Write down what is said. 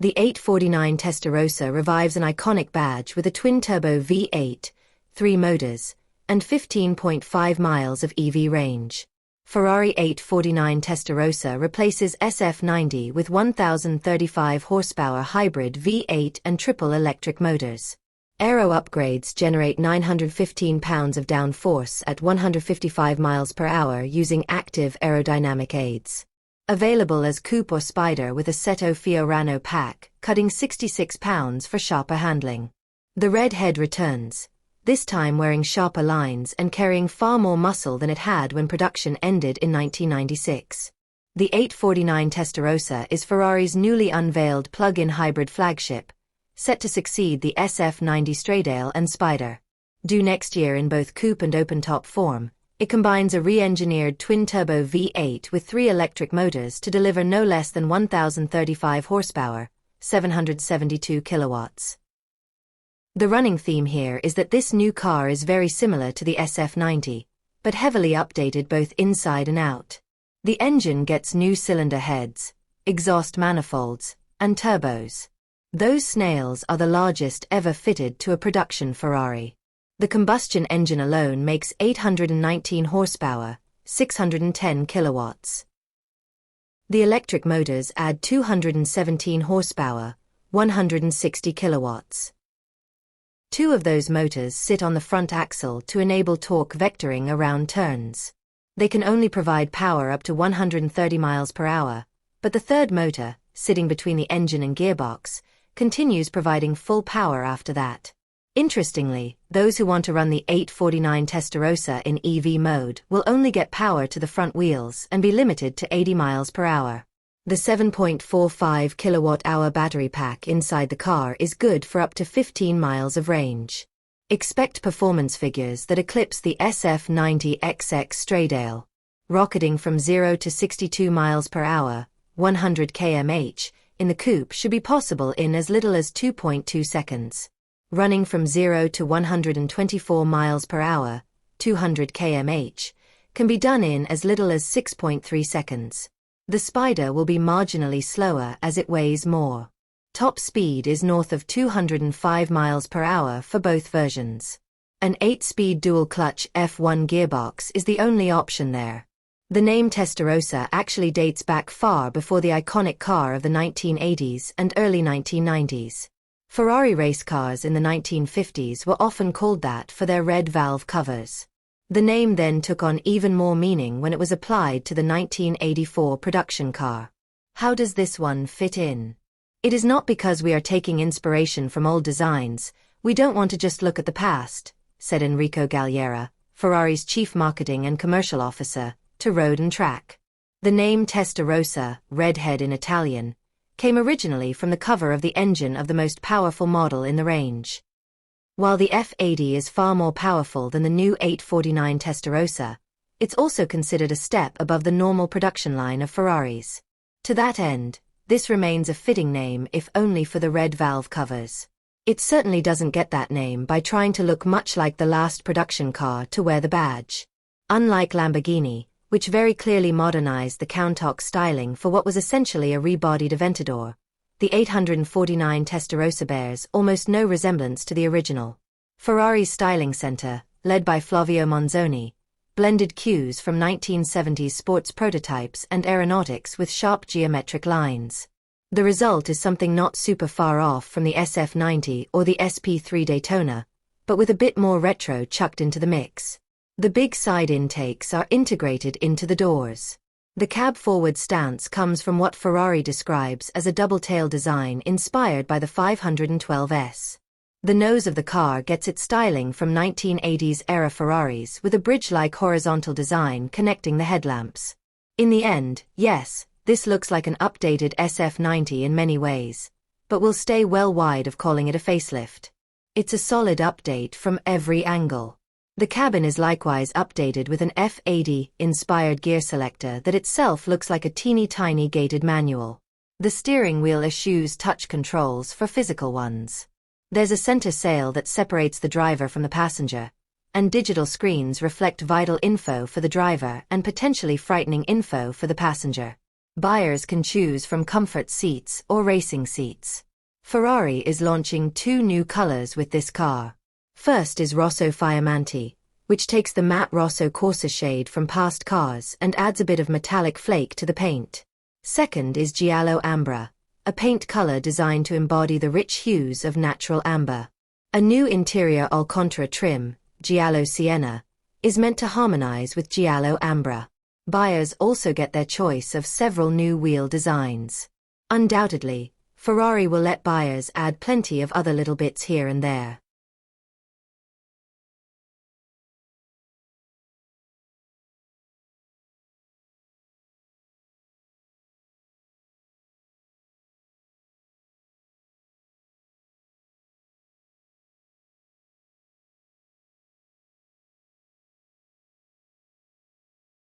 The 849 Testarossa revives an iconic badge with a twin-turbo V8, 3 motors, and 15.5 miles of EV range. Ferrari 849 Testarossa replaces SF90 with 1,035 horsepower hybrid V8 and triple electric motors. Aero upgrades generate 915 pounds of downforce at 155 miles per hour using active aerodynamic aids. Available as coupe or spider with Assetto Fiorano pack, cutting 66 pounds for sharper handling. The red head returns, this time wearing sharper lines and carrying far more muscle than it had when production ended in 1996. The 849 Testarossa is Ferrari's newly unveiled plug-in hybrid flagship, set to succeed the SF90 Stradale and Spider. Due next year in both coupe and open-top form, it combines a reengineered twin-turbo V8 with 3 electric motors to deliver no less than 1,035 horsepower, 772 kilowatts. The running theme here is that this new car is very similar to the SF90, but heavily updated both inside and out. The engine gets new cylinder heads, exhaust manifolds, and turbos. Those snails are the largest ever fitted to a production Ferrari. The combustion engine alone makes 819 horsepower, 610 kilowatts. The electric motors add 217 horsepower, 160 kilowatts. 2 of those motors sit on the front axle to enable torque vectoring around turns. They can only provide power up to 130 miles per hour, but the third motor, sitting between the engine and gearbox, continues providing full power after that. Interestingly, those who want to run the 849 Testarossa in EV mode will only get power to the front wheels and be limited to 80 miles per hour. The 7.45 kilowatt-hour battery pack inside the car is good for up to 15 miles of range. Expect performance figures that eclipse the SF90 XX Stradale. Rocketing from 0 to 62 miles per hour, 100 km/h, in the coupe should be possible in as little as 2.2 seconds. Running from 0 to 124 miles per hour, 200 km/h, can be done in as little as 6.3 seconds. The Spider will be marginally slower as it weighs more. Top speed is north of 205 miles per hour for both versions. An 8-speed dual-clutch F1 gearbox is the only option there. The name Testarossa actually dates back far before the iconic car of the 1980s and early 1990s. Ferrari race cars in the 1950s were often called that for their red valve covers. The name then took on even more meaning when it was applied to the 1984 production car. How does this one fit in? It is not because we are taking inspiration from old designs, we don't want to just look at the past, said Enrico Galliera, Ferrari's chief marketing and commercial officer, to Road and Track. The name Testarossa, redhead in Italian, came originally from the cover of the engine of the most powerful model in the range. While the F80 is far more powerful than the new 849 Testarossa, it's also considered a step above the normal production line of Ferraris. To that end, this remains a fitting name if only for the red valve covers. It certainly doesn't get that name by trying to look much like the last production car to wear the badge. Unlike Lamborghini, which very clearly modernized the Countach styling for what was essentially a rebodied Aventador, the 849 Testarossa bears almost no resemblance to the original. Ferrari's styling center, led by Flavio Monzoni, blended cues from 1970s sports prototypes and aeronautics with sharp geometric lines. The result is something not super far off from the SF90 or the SP3 Daytona, but with a bit more retro chucked into the mix. The big side intakes are integrated into the doors. The cab forward stance comes from what Ferrari describes as a double-tail design inspired by the 512S. The nose of the car gets its styling from 1980s-era Ferraris with a bridge-like horizontal design connecting the headlamps. In the end, yes, this looks like an updated SF90 in many ways, but will stay well wide of calling it a facelift. It's a solid update from every angle. The cabin is likewise updated with an F80-inspired gear selector that itself looks like a teeny-tiny gated manual. The steering wheel eschews touch controls for physical ones. There's a center sail that separates the driver from the passenger, and digital screens reflect vital info for the driver and potentially frightening info for the passenger. Buyers can choose from comfort seats or racing seats. Ferrari is launching 2 new colors with this car. First is Rosso Fiammante, which takes the matte Rosso Corsa shade from past cars and adds a bit of metallic flake to the paint. Second is Giallo Ambra, a paint color designed to embody the rich hues of natural amber. A new interior Alcantara trim, Giallo Sienna, is meant to harmonize with Giallo Ambra. Buyers also get their choice of several new wheel designs. Undoubtedly, Ferrari will let buyers add plenty of other little bits here and there.